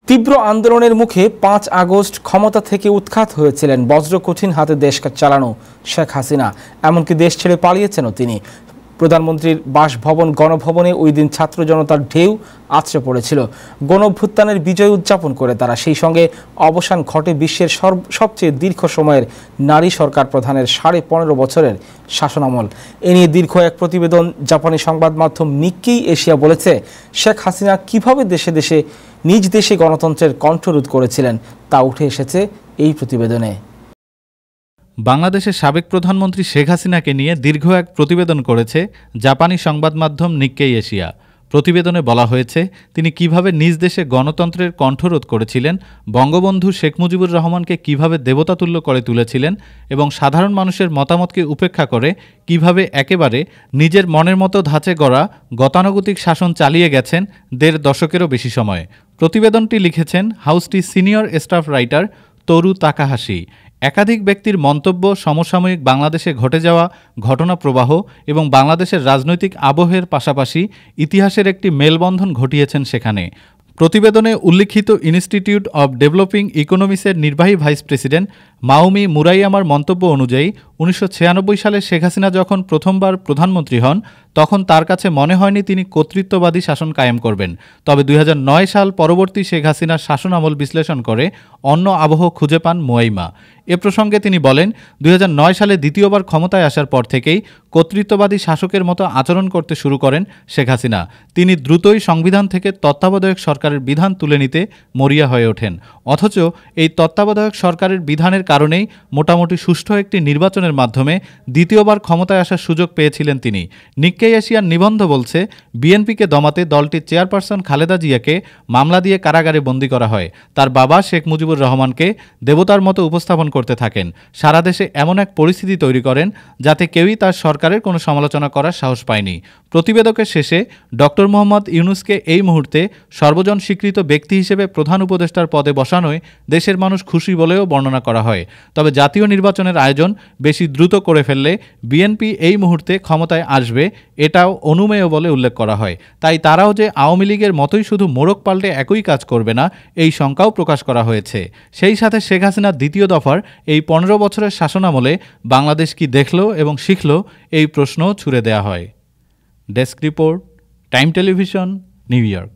তীব্র আন্দোলনের মুখে ৫ আগস্ট ক্ষমতা থেকে উৎখাত হয়েছিলেন বজ্রকঠিন হাতে দেশ চালানো শেখ হাসিনা। এমনকি দেশ ছেড়ে পালিয়েছেনও তিনি। প্রধানমন্ত্রীর বাসভবন গণভবনে ওই দিন ছাত্র জনতার ঢেউ আছড়ে পড়েছিল। গণঅভ্যুত্থানের বিজয় উদযাপন করে তারা। সেই সঙ্গে অবসান ঘটে বিশ্বের সবচেয়ে দীর্ঘ সময়ের নারী সরকার প্রধানের ১৫.৫ বছরের শাসনামল। এ নিয়ে দীর্ঘ এক প্রতিবেদন জাপানি সংবাদ মাধ্যম নিক্কেই এশিয়া বলেছে, শেখ হাসিনা কিভাবে দেশে দেশে নিজ দেশে গণতন্ত্রের কণ্ঠরোধ করেছিলেন তা উঠে এসেছে এই প্রতিবেদনে। বাংলাদেশের সাবেক প্রধানমন্ত্রী শেখ হাসিনাকে নিয়ে দীর্ঘ এক প্রতিবেদন করেছে জাপানি সংবাদ মাধ্যম নিক্কেই এশিয়া। প্রতিবেদনে বলা হয়েছে, তিনি কিভাবে নিজ দেশে গণতন্ত্রের কণ্ঠরোধ করেছিলেন, বঙ্গবন্ধু শেখ মুজিবুর রহমানকে কিভাবে দেবতাতুল্য করে তুলেছিলেন এবং সাধারণ মানুষের মতামতকে উপেক্ষা করে কিভাবে একেবারে নিজের মনের মতো ধাঁচে গড়া গতানুগতিক শাসন চালিয়ে গেছেন ১.৫ দশকেরও বেশি সময়। প্রতিবেদনটি লিখেছেন হাউসটির সিনিয়র স্টাফ রাইটার তরু তাকাহাশি। একাধিক ব্যক্তির মন্তব্য, সমসাময়িক বাংলাদেশে ঘটে যাওয়া ঘটনা প্রবাহ এবং বাংলাদেশের রাজনৈতিক আবহের পাশাপাশি ইতিহাসের একটি মেলবন্ধন ঘটিয়েছেন সেখানে। প্রতিবেদনে উল্লিখিত ইনস্টিটিউট অব ডেভেলপিং ইকোনমিক্সের নির্বাহী ভাইস প্রেসিডেন্ট মাওমি মুরাইয়ামার মন্তব্য অনুযায়ী ১৯৯৬ সালে শেখ হাসিনা যখন প্রথমবার প্রধানমন্ত্রী হন তখন তার কাছে মনে হয়নি তিনি কর্তৃত্ববাদী শাসন কায়েম করবেন। তবে ২০০৯ সাল পরবর্তী শেখ হাসিনার শাসনামল বিশ্লেষণ করে অন্য আবহ খুঁজে পান মুয়াইমা। এ প্রসঙ্গে তিনি বলেন, ২০০৯ সালে দ্বিতীয়বার ক্ষমতায় আসার পর থেকেই কর্তৃত্ববাদী শাসকের মতো আচরণ করতে শুরু করেন শেখ হাসিনা। তিনি দ্রুতই সংবিধান থেকে তত্ত্বাবধায়ক সরকারের বিধান তুলে নিতে মরিয়া হয়ে ওঠেন। অথচ এই তত্ত্বাবধায়ক সরকারের বিধানের কারণেই মোটামুটি সুষ্ঠু একটি নির্বাচনের মাধ্যমে দ্বিতীয়বার ক্ষমতায় আসার সুযোগ পেয়েছিলেন তিনি। নিক্কেই এশিয়ার নিবন্ধ বলছে, বিএনপিকে দমাতে দলটির চেয়ারপারসন খালেদা জিয়াকে মামলা দিয়ে কারাগারে বন্দী করা হয়। তার বাবা শেখ মুজিবুর রহমানকে দেবতার মতো উপস্থাপন করতে থাকেন। সারা দেশে এমন এক পরিস্থিতি তৈরি করেন যাতে কেউই তার সরকারের কোনো সমালোচনা করার সাহস পায়নি। প্রতিবেদকের শেষে ডক্টর মোহাম্মদ ইউনূসকে এই মুহূর্তে সর্বজন স্বীকৃত ব্যক্তি হিসেবে প্রধান উপদেষ্টার পদে বসানোয় দেশের মানুষ খুশি বলেও বর্ণনা করা হয়। তবে জাতীয় নির্বাচনের আয়োজন বেশি দ্রুত করে ফেললে বিএনপি এই মুহূর্তে ক্ষমতায় আসবে এটাও অনুমেয় বলে উল্লেখ করা হয়। তাই তারাও যে আওয়ামী লীগের মতোই শুধু মোড়ক পাল্টে একই কাজ করবে না, এই শঙ্কাও প্রকাশ করা হয়েছে। সেই সাথে শেখ হাসিনার দ্বিতীয় দফার এই ১৫ বছরের শাসনামলে বাংলাদেশ কি দেখল এবং শিখল, এই প্রশ্নও ছুড়ে দেয়া হয়। Desk report, time television, new York.